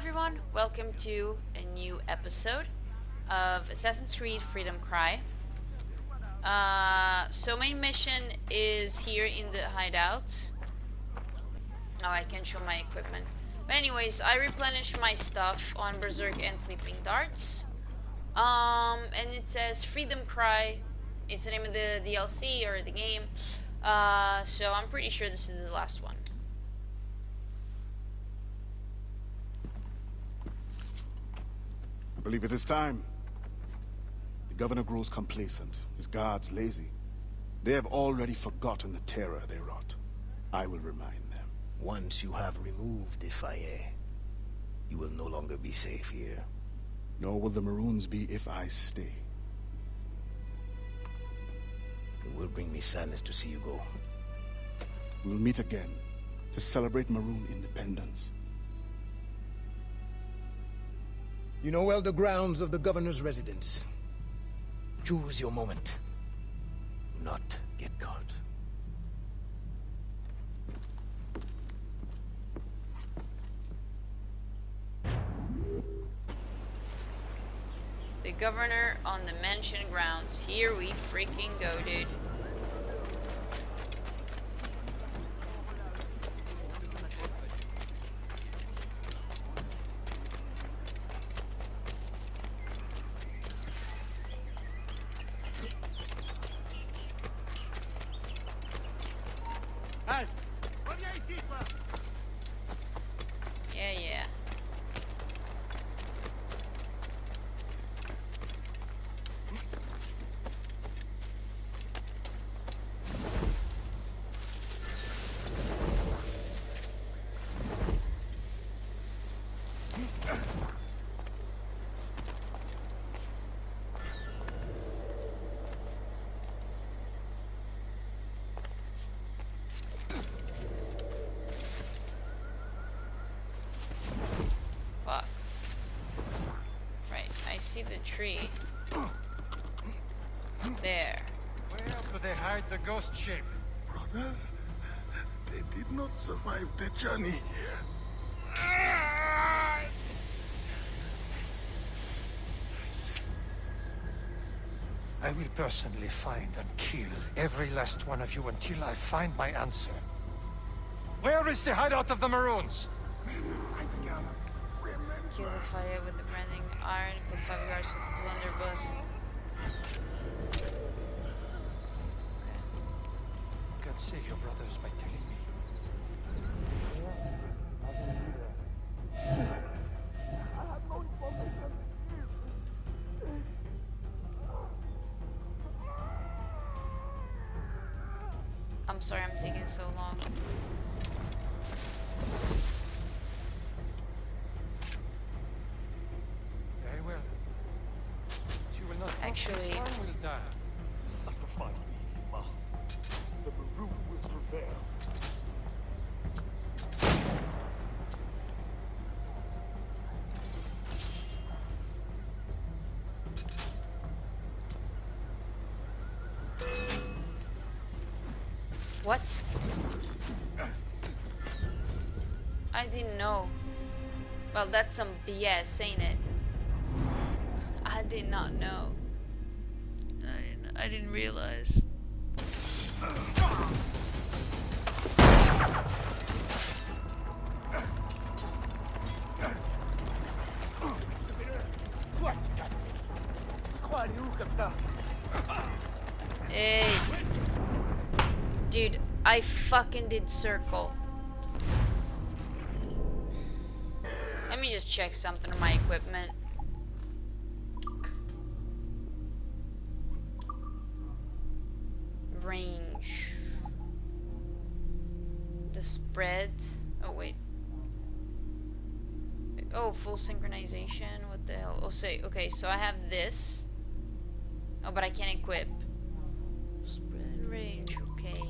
everyone, welcome to a new episode of Assassin's Creed Freedom Cry. So main mission is here in the hideout. Oh, I can't show my equipment. But anyways, I replenished my stuff on Berserk and Sleeping Darts. And it says Freedom Cry is the name of the DLC or the game. So I'm pretty sure this is the last one. I believe it is time. The governor grows complacent, his guards lazy. They have already forgotten the terror they wrought. I will remind them. Once you have removed the fire, you will no longer be safe here. Nor will the Maroons be if I stay. It will bring me sadness to see you go. We'll meet again to celebrate Maroon independence. You know well the grounds of the governor's residence. Choose your moment. Do not get caught. The governor on the mansion grounds. Here we freaking go, dude. Yeah. Fuck. Right, I see the tree. There. Where do they hide the ghost ship? Brothers, they did not survive the journey. I will personally find and kill every last one of you until I find my answer. Where is the hideout of the Maroons? I can't remember. Kill the fire with the branding iron. Put 5 guards to the blunderbuss. God save your brothers by telling me. I'm sorry I'm taking so long. Very well. But you will not. Actually- This one will die. Sacrifice me if you must. The Maroon will prevail. What? I didn't know. Well, that's some BS, ain't it? I did not know. I didn't realize. Hey. Dude, I fucking did circle. Let me just check something on my equipment. Range. The spread. Oh, wait. Oh, full synchronization. What the hell? Oh, say, okay, so I have this. Oh, but I can't equip. Spread range, okay.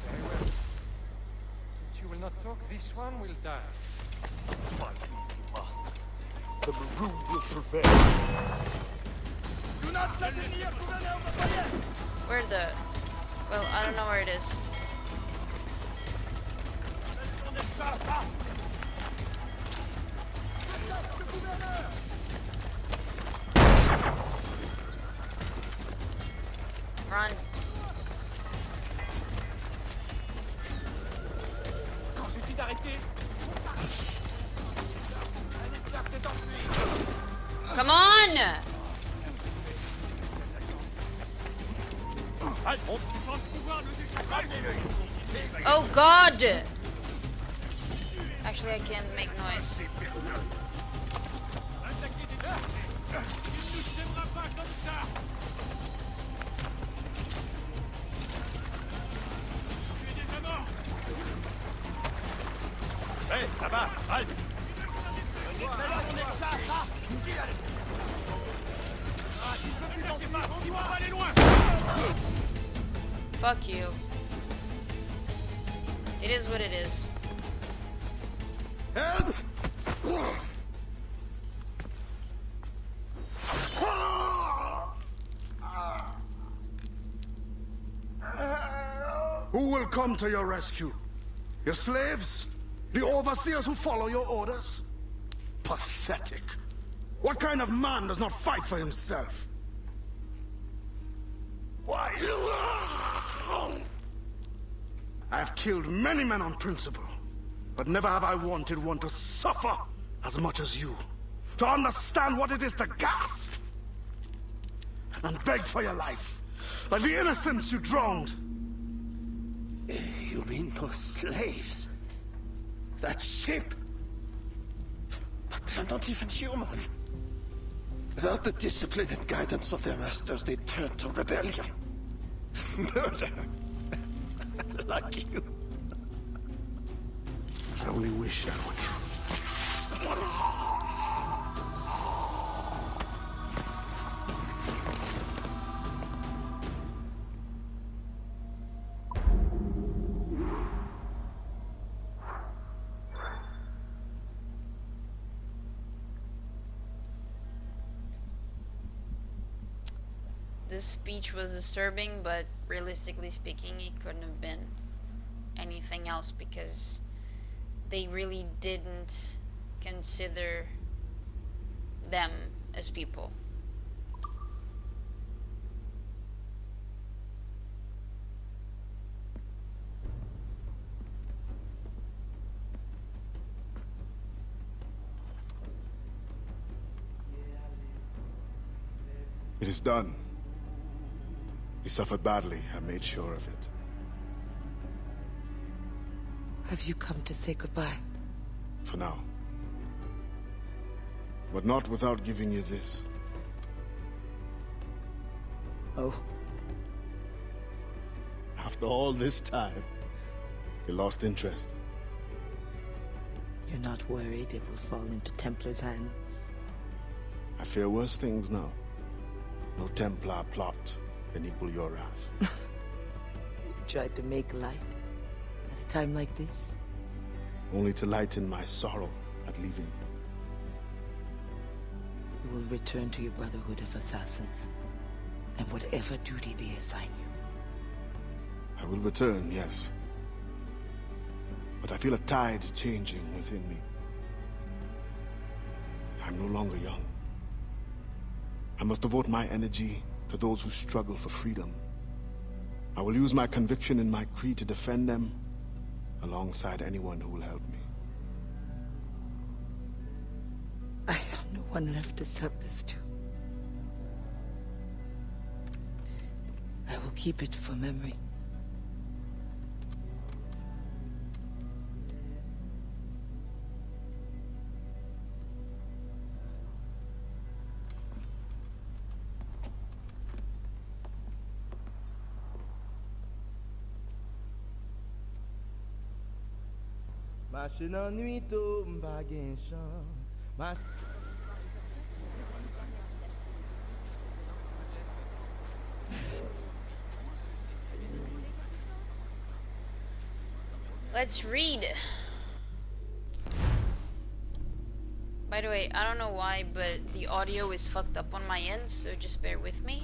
Very well. Since you will not talk, this one will die. Sacrifice me if you must. The Maroon will prevail. Do not let me near to the where the... Well, I don't know where it is. Run. Quand j'ai dit d'arrêter, un esclave s'est enfui. Come on! On pense pouvoir nous échapper. Oh God! Actually, I can't make noise. Attaquez des deux. Il ne nous tiendra pas comme ça. Tuez des amants. Hé, là-bas, halte. On est ça, ça. Ah, si je veux plus lâcher pas, on va pas aller loin. Fuck you. It is what it is. Help! Who will come to your rescue? Your slaves? The overseers who follow your orders? Pathetic. What kind of man does not fight for himself? Why? I have killed many men on principle, but never have I wanted one to suffer as much as you. To understand what it is to gasp and beg for your life, like the innocents you drowned. You mean those slaves? That ship? But they're not even human. Without the discipline and guidance of their masters, they turn to rebellion. Murder. Like you. I only wish that were true. This speech was disturbing, but realistically speaking, it couldn't have been anything else because they really didn't consider them as people. It is done. He suffered badly. I made sure of it. Have you come to say goodbye? For now. But not without giving you this. Oh, After all this time, you lost interest. you're not worried it will fall into Templar's hands? I fear worse things now. No Templar plot can equal your wrath. You tried to make light at a time like this? Only to lighten my sorrow at leaving. You will return to your Brotherhood of Assassins, and whatever duty they assign you. I will return, yes. But I feel a tide changing within me. I'm no longer young. I must devote my energy to those who struggle for freedom. I will use my conviction in my creed to defend them alongside anyone who will help me. I have no one left to serve this to. I will keep it for memory. Marche nan nuit tôt, m'pa gen chance. Let's read. By the way, I don't know why, but the audio is fucked up on my end, so just bear with me.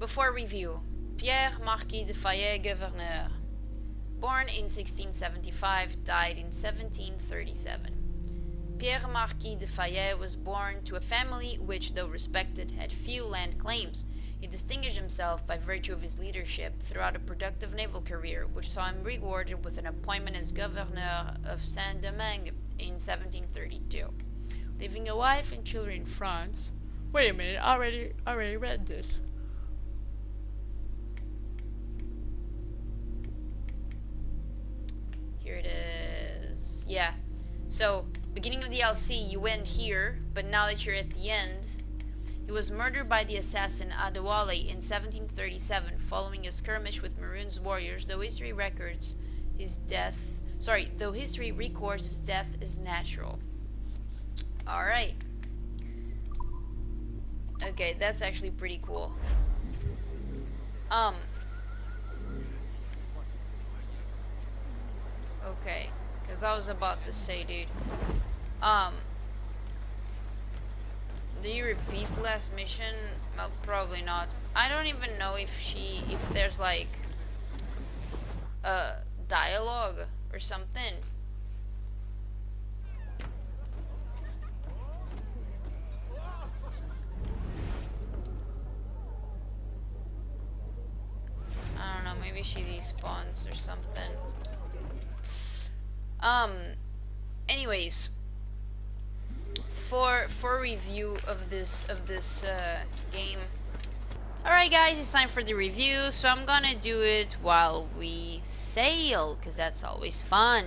before review, Pierre Marquis de Fayet, Gouverneur. Born in 1675, died in 1737. Pierre Marquis de Fayet was born to a family which, though respected, had few land claims. He distinguished himself by virtue of his leadership throughout a productive naval career, which saw him rewarded with an appointment as Gouverneur of Saint-Domingue in 1732. Leaving a wife and children in France. Wait a minute, I already read this. Here it is. Yeah. So, beginning of the DLC, you went here, but now that you're at the end, he was murdered by the assassin Adewale in 1737 following a skirmish with Maroon's warriors, though history records his death. Though history records his death is natural. Alright. Okay, that's actually pretty cool. Okay, because I was about to say, dude. Do you repeat the last mission? Well, probably not. I don't even know if there's like a dialogue or something. I don't know, maybe she despawns or something. Anyways, for review of this game. Alright guys, it's time for the review, so I'm gonna do it while we sail, because that's always fun.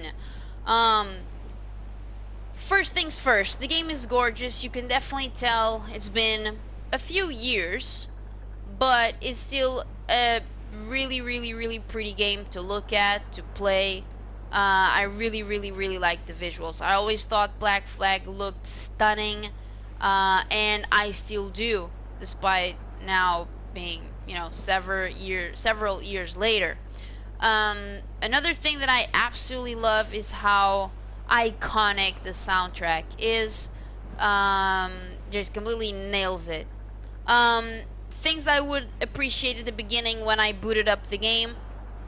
First things first, the game is gorgeous. You can definitely tell it's been a few years, but it's still a really pretty game to look at, to play. I really like the visuals. I always thought Black Flag looked stunning, and I still do, despite now being, you know, several years later. Another thing that I absolutely love is how iconic the soundtrack is. Just completely nails it. Things I would appreciate at the beginning when I booted up the game: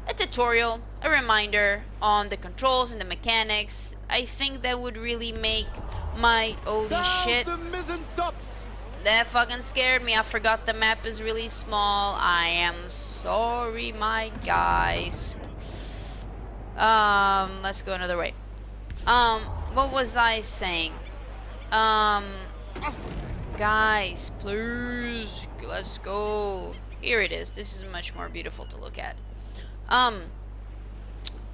a tutorial, a reminder on the controls and the mechanics. I think that would really make my holy shit. That fucking scared me. I forgot the map is really small. I am sorry, my guys. Let's go another way. What was I saying? Guys, please, let's go. Here it is. This is much more beautiful to look at.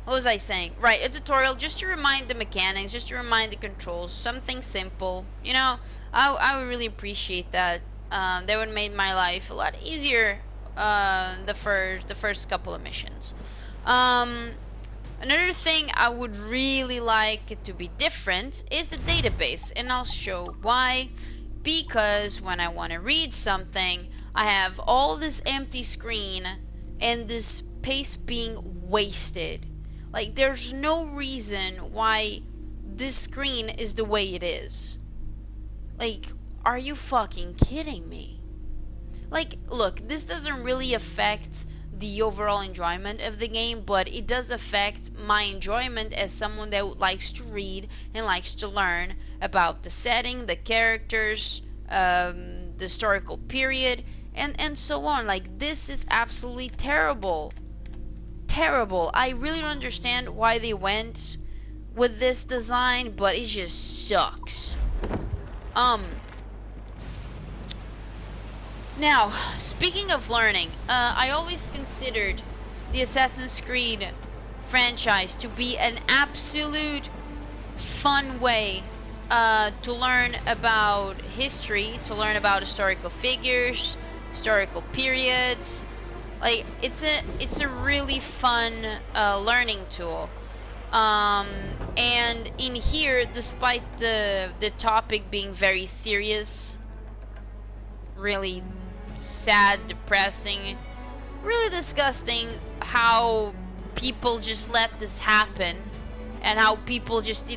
What was I saying? Right, a tutorial just to remind the mechanics, just to remind the controls, something simple. You know, I would really appreciate that. That would make my life a lot easier. The first couple of missions. Another thing I would really like it to be different is the database, and I'll show why. Because when I want to read something, I have all this empty screen and this space being wasted. Like, there's no reason why this screen is the way it is. Like, are you fucking kidding me? Like, look, this doesn't really affect the overall enjoyment of the game, but it does affect my enjoyment as someone that likes to read and likes to learn about the setting, the characters, the historical period, and so on. Like, this is absolutely terrible. Terrible. I really don't understand why they went with this design, but it just sucks. Now, speaking of learning, I always considered the Assassin's Creed franchise to be an absolute fun way to learn about history, to learn about historical figures, historical periods. Like, it's a really fun learning tool. And in here, despite the topic being very serious, really sad, depressing, really disgusting, how people just let this happen, and how people just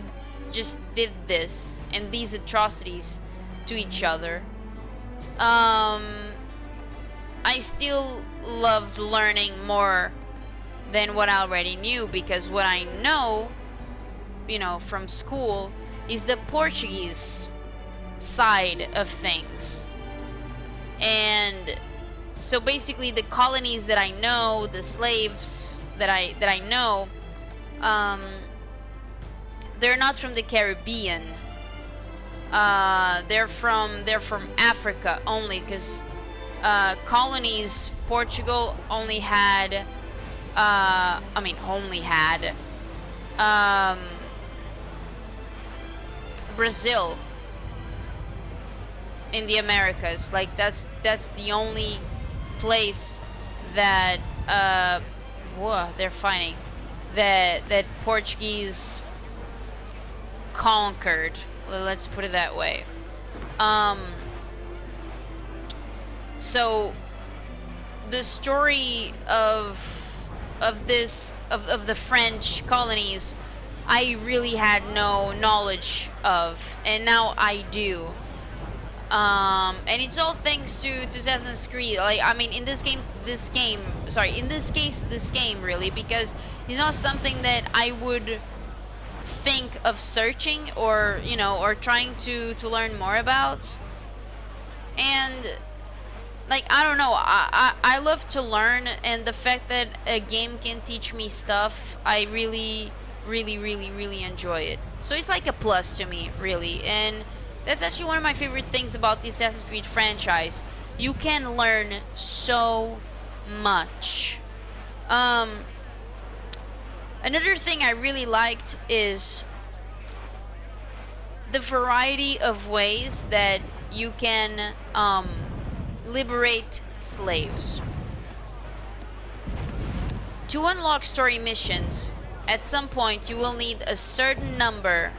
did this and these atrocities to each other. I still loved learning more than what I already knew, because what I know, you know, from school is the Portuguese side of things. And so basically the colonies that I know, the slaves that I know, they're not from the Caribbean. They're from Africa only, because colonies, Portugal only had Brazil in the Americas. Like that's the only place that whoa, they're fighting, that Portuguese conquered. Let's put it that way. So the story of the French colonies, I really had no knowledge of, and now I do. And it's all thanks to Assassin's Creed. Like, I mean, in this game, really, because it's not something that I would think of searching, or, you know, or trying to learn more about. And like, I don't know, I love to learn, and the fact that a game can teach me stuff, I really enjoy it. So it's like a plus to me, really. And that's actually one of my favorite things about the Assassin's Creed franchise. You can learn so much. Another thing I really liked is the variety of ways that you can liberate slaves. To unlock story missions, at some point you will need a certain number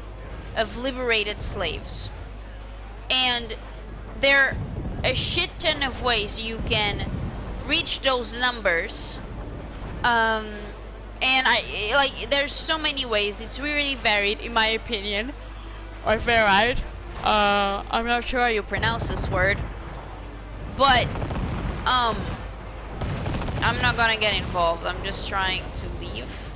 of liberated slaves. And there are a shit ton of ways you can reach those numbers. And there's so many ways. It's really varied, in my opinion. Or varied. I'm not sure how you pronounce this word. But, I'm not gonna get involved. I'm just trying to leave.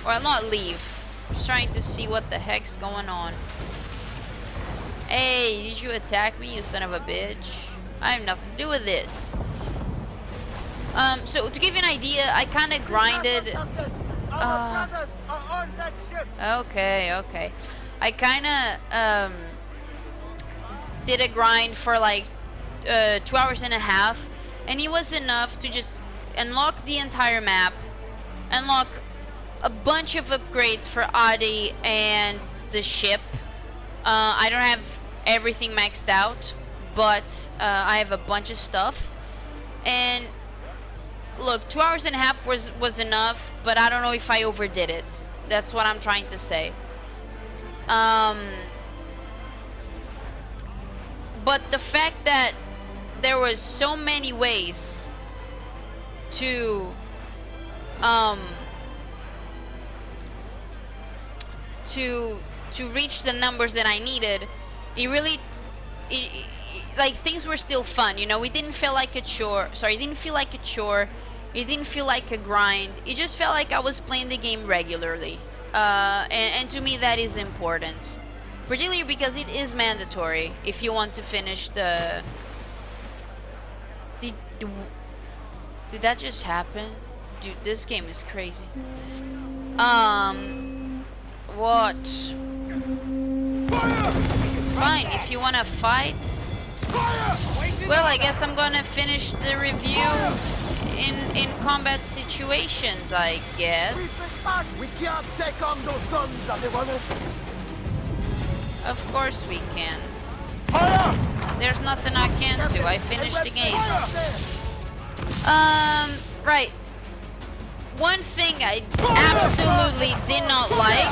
Well, not leave. Just trying to see what the heck's going on. Hey, did you attack me, you son of a bitch? I have nothing to do with this. So to give you an idea, I kind of grinded. Okay. I kind of did a grind for like 2 hours and a half, and it was enough to just unlock the entire map, unlock a bunch of upgrades for Adi and the ship. I don't have everything maxed out, but I have a bunch of stuff. And look, 2 hours and a half was enough, but I don't know if I overdid it. That's what I'm trying to say. But the fact that there was so many ways to reach the numbers that I needed, it really, like, things were still fun, you know. It didn't feel like a chore. Sorry, it didn't feel like a chore. It didn't feel like a grind. It just felt like I was playing the game regularly. And to me, that is important. Particularly because it is mandatory if you want to finish the... Did that just happen? Dude, this game is crazy. What? Fine, if you wanna fight. Well, I guess I'm gonna finish the review in combat situations, I guess. We can't take on those guns, everyone. Of course we can. There's nothing I can't do. I finished the game. Right. One thing I absolutely did not like.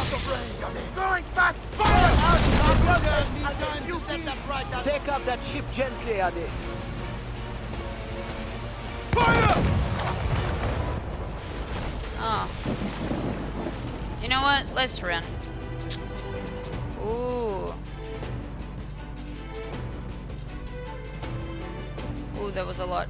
Take up that ship gently, Adi. Oh. You know what? Let's run. Ooh. Ooh, that was a lot.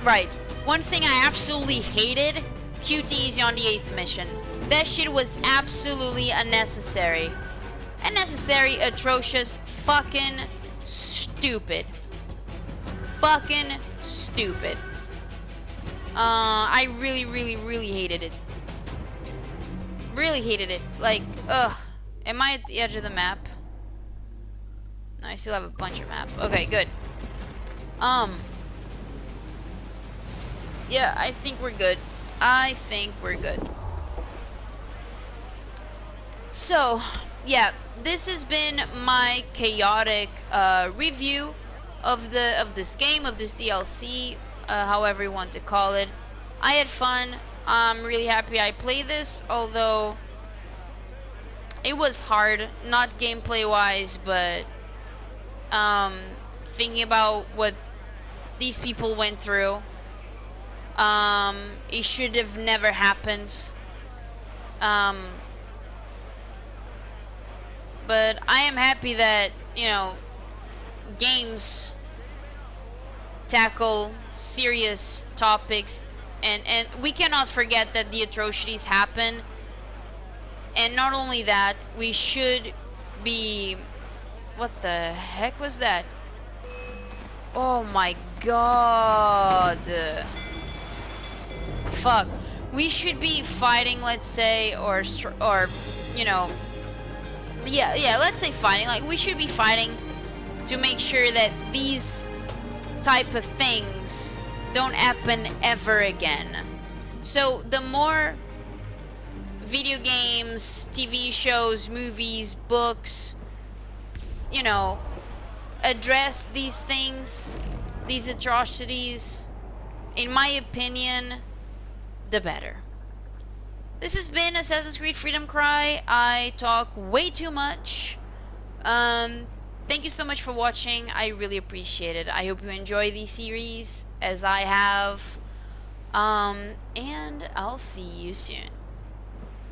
Right. One thing I absolutely hated, QTs on the 8th mission. That shit was absolutely unnecessary. Unnecessary, atrocious, fucking stupid. Fucking stupid. I really hated it. Really hated it. Like, ugh. Am I at the edge of the map? No, I still have a bunch of map. Okay, good. Yeah, I think we're good. I think we're good. So, yeah, this has been my chaotic review of this game, of this DLC, however you want to call it. I had fun. I'm really happy I played this, although it was hard, not gameplay wise, but thinking about what these people went through. It should have never happened. But I am happy that, you know, games tackle serious topics, and we cannot forget that the atrocities happen. And not only that, we should be... What the heck was that? Oh my god. Fuck. We should be fighting, let's say, or you know, yeah, let's say fighting. Like, we should be fighting to make sure that these type of things don't happen ever again. So the more video games, TV shows, movies, books, you know, address these things, these atrocities, in my opinion, the better. This has been Assassin's Creed Freedom Cry. I talk way too much. Thank you so much for watching. I really appreciate it. I hope you enjoy the series as I have. And I'll see you soon.